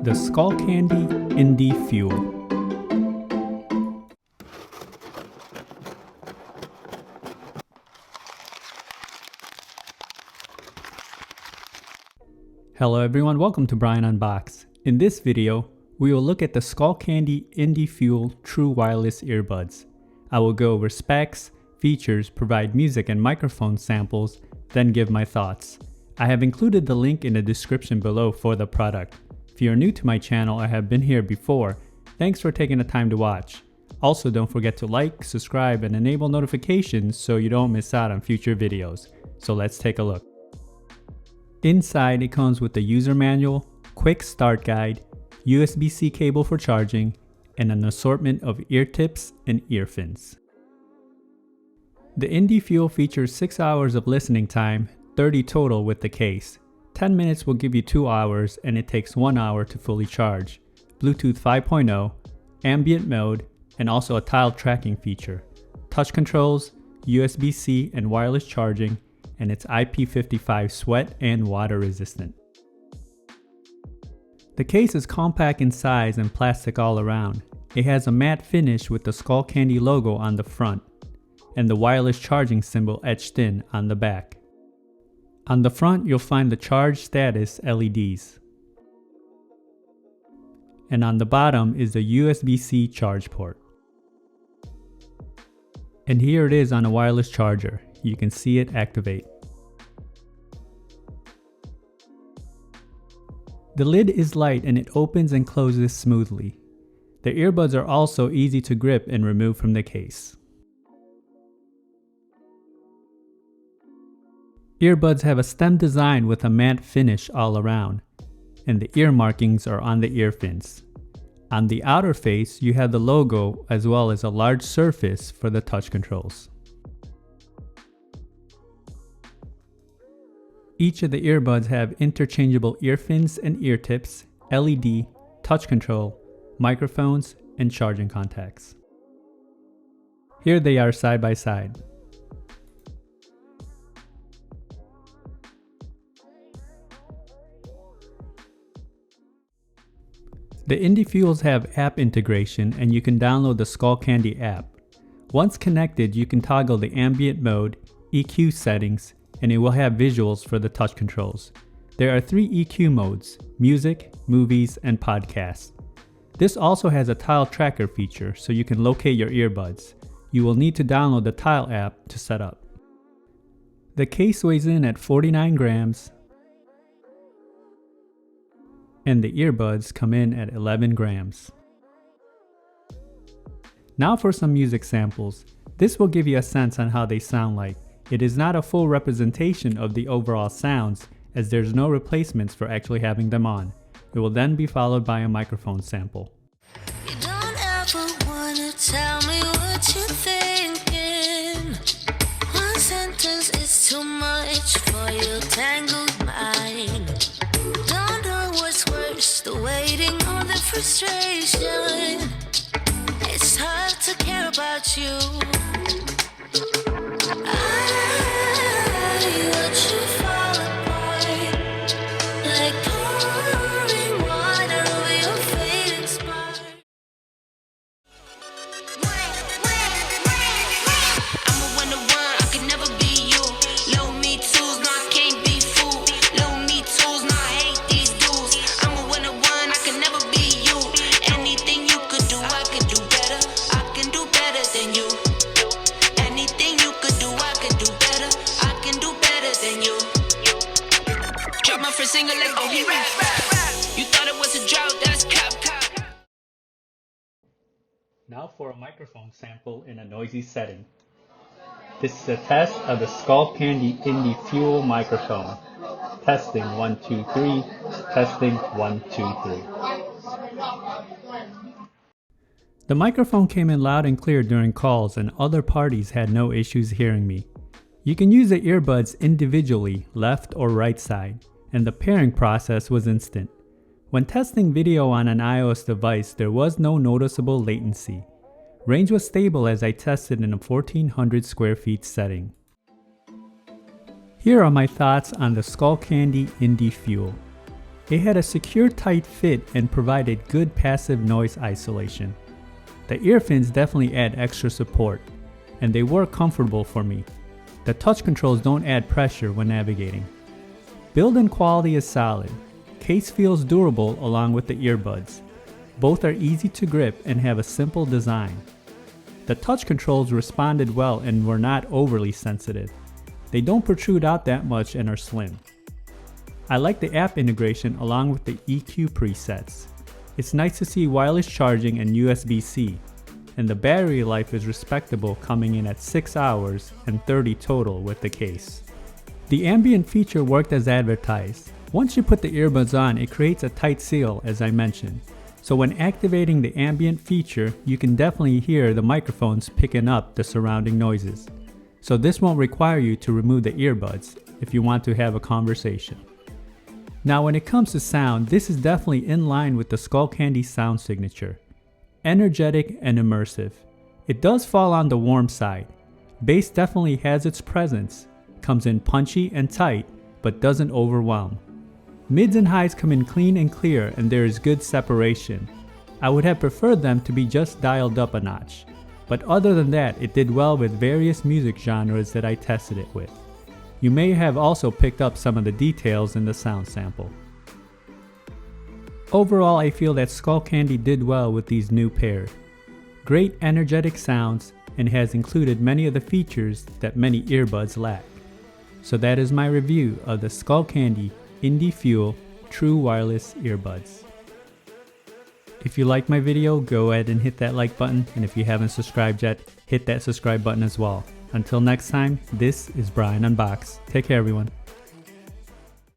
The Skullcandy Indy Fuel. Hello everyone, welcome to Brian Unboxed. In this video, we will look at the Skullcandy Indy Fuel True Wireless Earbuds. I will go over specs, features, provide music and microphone samples, then give my thoughts. I have included the link in the description below for the product. If you are new to my channel or have been here before, thanks for taking the time to watch. Also, don't forget to like, subscribe, and enable notifications so you don't miss out on future videos. So let's take a look. Inside, it comes with the user manual, quick start guide, USB-C cable for charging, and an assortment of ear tips and ear fins. The Indy Fuel features 6 hours of listening time, 30 total with the case. 10 minutes will give you 2 hours and it takes 1 hour to fully charge. Bluetooth 5.0, ambient mode, and also a tile tracking feature. Touch controls, USB-C and wireless charging, and it's IP55 sweat and water resistant. The case is compact in size and plastic all around. It has a matte finish with the Skullcandy logo on the front and the wireless charging symbol etched in on the back. On the front, you'll find the charge status LEDs. And on the bottom is the USB-C charge port. And here it is on a wireless charger. You can see it activate. The lid is light and it opens and closes smoothly. The earbuds are also easy to grip and remove from the case. Earbuds have a stem design with a matte finish all around, and the ear markings are on the ear fins. On the outer face, you have the logo as well as a large surface for the touch controls. Each of the earbuds have interchangeable ear fins and ear tips, LED, touch control, microphones, and charging contacts. Here they are side by side. The Indy Fuels have app integration and you can download the Skullcandy app. Once connected, you can toggle the ambient mode, EQ settings, and it will have visuals for the touch controls. There are 3 EQ modes: music, movies, and podcasts. This also has a tile tracker feature so you can locate your earbuds. You will need to download the Tile app to set up. The case weighs in at 49 grams, and the earbuds come in at 11 grams. Now for some music samples. This will give you a sense on how they sound like. It is not a full representation of the overall sounds as there's no replacements for actually having them on. It will then be followed by a microphone sample. You don't ever wanna tell me what you're thinking. One sentence is too much for your tangled mind. Don't know what's worse, the waiting or the frustration. It's hard to care about you. I watch you fall apart, like pouring water over your fading spark. I'm a one-to-one, I could never be you. Low me tools, no I can't be fooled. Low me tools, no I hate these dudes. I'm a one-to-one, I could never be you. Anything you could do, I can do better. I can do better than you. Anything you could do, I can do better. I can do better than you. Drop my first single like, oh, he rap. You thought it was a drought, that's cap. Now for a microphone sample in a noisy setting. This is a test of the Skullcandy Indy Fuel microphone. Testing 1, 2, 3. Testing 1, 2, 3. The microphone came in loud and clear during calls and other parties had no issues hearing me. You can use the earbuds individually, left or right side, and the pairing process was instant. When testing video on an iOS device, there was no noticeable latency. Range was stable as I tested in a 1400 square feet setting. Here are my thoughts on the Skullcandy Indy Fuel. It had a secure tight fit and provided good passive noise isolation. The ear fins definitely add extra support, and they were comfortable for me. The touch controls don't add pressure when navigating. Build-in quality is solid. Case feels durable along with the earbuds. Both are easy to grip and have a simple design. The touch controls responded well and were not overly sensitive. They don't protrude out that much and are slim. I like the app integration along with the EQ presets. It's nice to see wireless charging and USB-C, and the battery life is respectable, coming in at 6 hours and 30 total with the case. The ambient feature worked as advertised. Once you put the earbuds on, it creates a tight seal, as I mentioned. So when activating the ambient feature, you can definitely hear the microphones picking up the surrounding noises. So this won't require you to remove the earbuds if you want to have a conversation. Now when it comes to sound, this is definitely in line with the Skullcandy sound signature. Energetic and immersive. It does fall on the warm side. Bass definitely has its presence, comes in punchy and tight, but doesn't overwhelm. Mids and highs come in clean and clear, and there is good separation. I would have preferred them to be just dialed up a notch, but other than that, it did well with various music genres that I tested it with. You may have also picked up some of the details in the sound sample. Overall, I feel that Skullcandy did well with these new pairs. Great energetic sounds, and has included many of the features that many earbuds lack. So that is my review of the Skullcandy Indy Fuel True Wireless Earbuds. If you liked my video, go ahead and hit that like button, and if you haven't subscribed yet, hit that subscribe button as well. Until next time, this is Brian Unboxed. Take care, everyone.